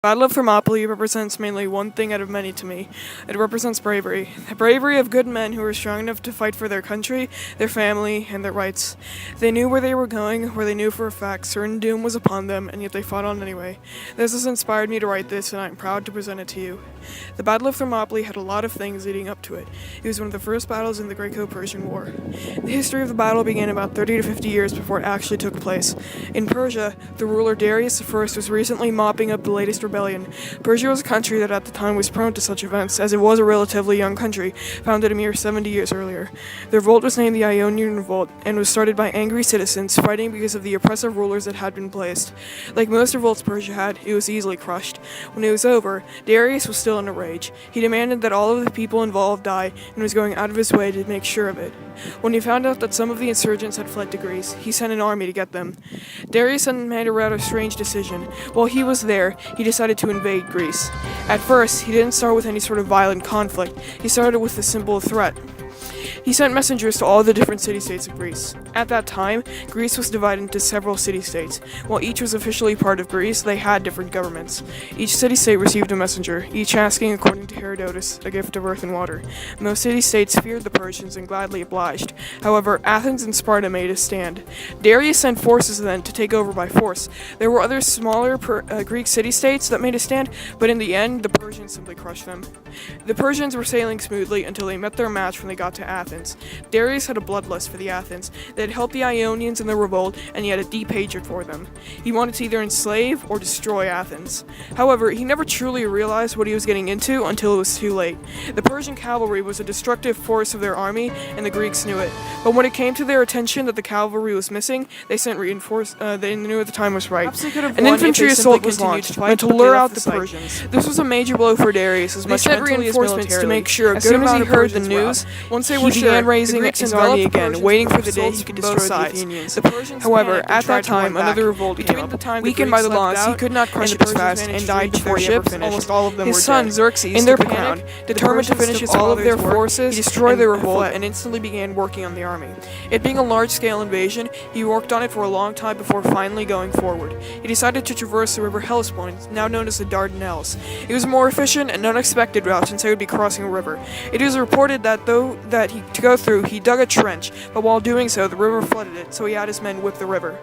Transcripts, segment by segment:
Battle of Thermopylae represents mainly one thing out of many to me. It represents bravery. The bravery of good men who were strong enough to fight for their country, their family, and their rights. They knew where they were going, where they knew for a fact certain doom was upon them, and yet they fought on anyway. This has inspired me to write this, and I'm proud to present it to you. The Battle of Thermopylae had a lot of things leading up to it. It was one of the first battles in the Greco-Persian War. The history of the battle began about 30 to 50 years before it actually took place. In Persia, the ruler Darius I was recently mopping up the latest rebellion. Persia was a country that at the time was prone to such events, as it was a relatively young country, founded a mere 70 years earlier. The revolt was named the Ionian Revolt, and was started by angry citizens fighting because of the oppressive rulers that had been placed. Like most revolts Persia had, it was easily crushed. When it was over, Darius was still in a rage. He demanded that all of the people involved die, and was going out of his way to make sure of it. When he found out that some of the insurgents had fled to Greece, he sent an army to get them. Darius then made a rather strange decision. While he was there, he decided to invade Greece. At first, he didn't start with any sort of violent conflict. He started with a simple threat. He sent messengers to all the different city-states of Greece. At that time, Greece was divided into several city-states. While each was officially part of Greece, they had different governments. Each city-state received a messenger, each asking, according to Herodotus, a gift of earth and water. Most city-states feared the Persians and gladly obliged. However, Athens and Sparta made a stand. Darius sent forces then to take over by force. There were other smaller Greek city-states that made a stand, but in the end, the Persians simply crushed them. The Persians were sailing smoothly until they met their match when they got to Athens. Darius had a bloodlust for the Athens. They had helped the Ionians in the revolt, and he had a deep hatred for them. He wanted to either enslave or destroy Athens. However, he never truly realized what he was getting into until it was too late. The Persian cavalry was a destructive force of their army, and the Greeks knew it. But when it came to their attention that the cavalry was missing, they sent reinforcements. They knew the time was right. An infantry assault was launched, meant to lure out the Persians. This was a major blow for Darius, as much mentally as militarily. To make sure as soon as he heard the news, once they were he began raising his army again, waiting for the day he could destroy the Athenians. However, at that time, another revolt came up. Weakened by the loss, he could not crush it as fast and died before ships. Almost all of them were dead. His son Xerxes, in their panic, determined to finish all of their forces, he destroyed the revolt, and instantly began working on the army. It being a large-scale invasion, he worked on it for a long time before finally going forward. He decided to traverse the river Hellespont, now known as the Dardanelles. It was a more efficient and unexpected route since they would be crossing a river. It is reported that to go through, he dug a trench, but while doing so, the river flooded it, so he had his men whip the river.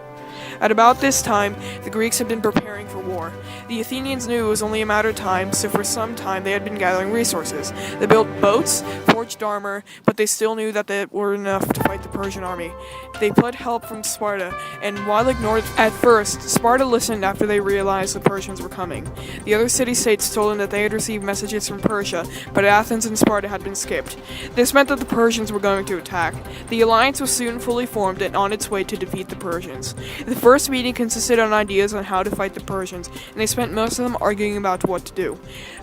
At about this time, the Greeks had been preparing for war. The Athenians knew it was only a matter of time, so for some time they had been gathering resources. They built boats, forged armor, but they still knew that they were enough to fight the Persian army. They pled help from Sparta, and while ignored at first, Sparta listened after they realized the Persians were coming. The other city-states told them that they had received messages from Persia, but Athens and Sparta had been skipped. This meant that the Persians were going to attack. The alliance was soon fully formed and on its way to defeat the Persians. The first meeting consisted on ideas on how to fight the Persians, and they spent most of them arguing about what to do.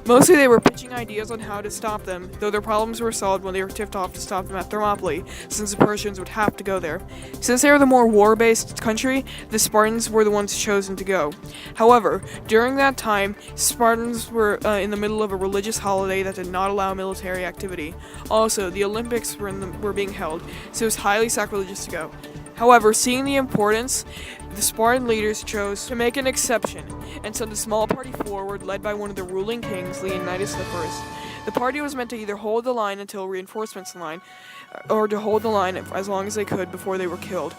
Mostly they were pitching ideas on how to stop them, though their problems were solved when they were tipped off to stop them at Thermopylae, since the Persians would have to go there. Since they were the more war-based country, the Spartans were the ones chosen to go. However, during that time, Spartans were in the middle of a religious holiday that did not allow military activity. Also, the Olympics were being held, so it was highly sacrilegious to go. However, seeing the importance, the Spartan leaders chose to make an exception and sent a small party forward led by one of the ruling kings, Leonidas I. The party was meant to either hold the line until reinforcements line, or to hold the line as long as they could before they were killed.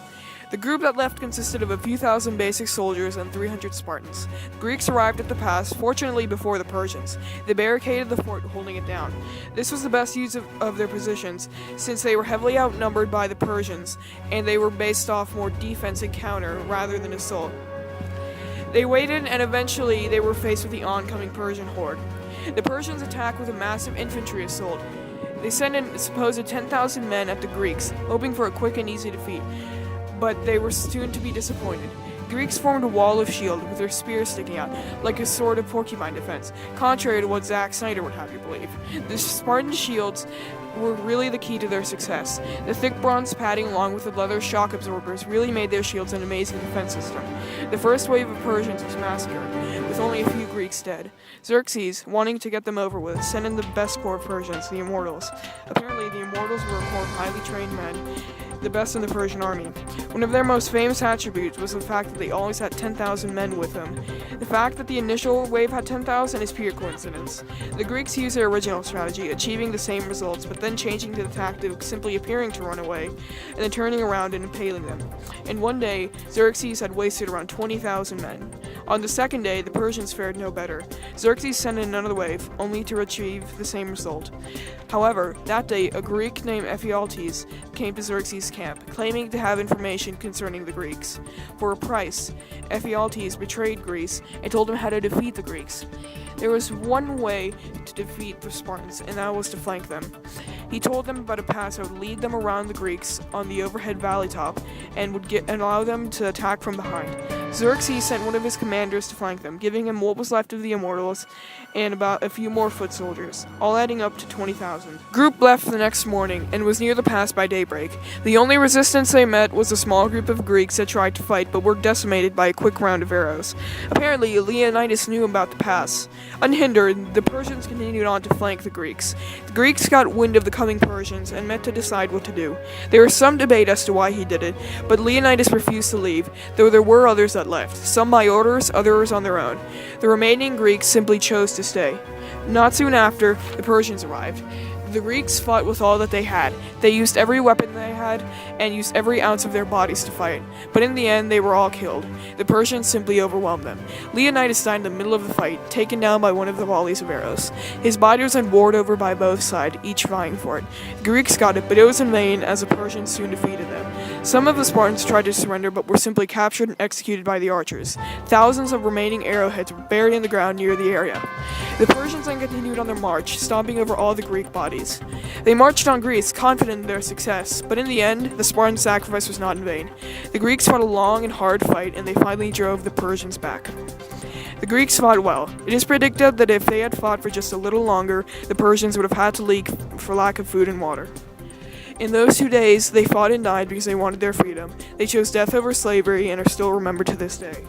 The group that left consisted of a few thousand basic soldiers and 300 Spartans. The Greeks arrived at the pass, fortunately before the Persians. They barricaded the fort, holding it down. This was the best use of their positions, since they were heavily outnumbered by the Persians, and they were based off more defense and counter rather than assault. They waited, and eventually they were faced with the oncoming Persian horde. The Persians attacked with a massive infantry assault. They sent in a supposed 10,000 men at the Greeks, hoping for a quick and easy defeat. But they were soon to be disappointed. Greeks formed a wall of shield with their spears sticking out, like a sort of porcupine defense, contrary to what Zack Snyder would have you believe. The Spartan shields were really the key to their success. The thick bronze padding along with the leather shock absorbers really made their shields an amazing defense system. The first wave of Persians was massacred, with only a few Greeks dead. Xerxes, wanting to get them over with, sent in the best corps of Persians, the Immortals. Apparently, the Immortals were a corps of highly trained men. the best in the Persian army. One of their most famous attributes was the fact that they always had 10,000 men with them. The fact that the initial wave had 10,000 is pure coincidence. The Greeks used their original strategy, achieving the same results, but then changing to the tactic of simply appearing to run away, and then turning around and impaling them. In one day, Xerxes had wasted around 20,000 men. On the second day, the Persians fared no better. Xerxes sent in another wave, only to achieve the same result. However, that day, a Greek named Ephialtes came to Xerxes' camp, claiming to have information concerning the Greeks. For a price, Ephialtes betrayed Greece and told him how to defeat the Greeks. There was one way to defeat the Spartans, and that was to flank them. He told them about a pass that would lead them around the Greeks on the overhead valley top and would allow them to attack from behind. Xerxes sent one of his commanders to flank them, giving him what was left of the immortals and about a few more foot soldiers, all adding up to 20,000. The group left the next morning and was near the pass by daybreak. The only resistance they met was a small group of Greeks that tried to fight but were decimated by a quick round of arrows. Apparently, Leonidas knew about the pass. Unhindered, the Persians continued on to flank the Greeks. The Greeks got wind of the coming Persians and met to decide what to do. There was some debate as to why he did it, but Leonidas refused to leave, though there were others that left, some by orders, others on their own. The remaining Greeks simply chose to stay. Not soon after, the Persians arrived. The Greeks fought with all that they had. They used every weapon they had and used every ounce of their bodies to fight. But in the end, they were all killed. The Persians simply overwhelmed them. Leonidas died in the middle of the fight, taken down by one of the volleys of arrows. His body was then warred over by both sides, each vying for it. The Greeks got it, but it was in vain, as the Persians soon defeated them. Some of the Spartans tried to surrender, but were simply captured and executed by the archers. Thousands of remaining arrowheads were buried in the ground near the area. The Persians then continued on their march, stomping over all the Greek bodies. They marched on Greece, confident in their success, but in the end, the Spartan sacrifice was not in vain. The Greeks fought a long and hard fight, and they finally drove the Persians back. The Greeks fought well. It is predicted that if they had fought for just a little longer, the Persians would have had to leave for lack of food and water. In those 2 days, they fought and died because they wanted their freedom. They chose death over slavery and are still remembered to this day.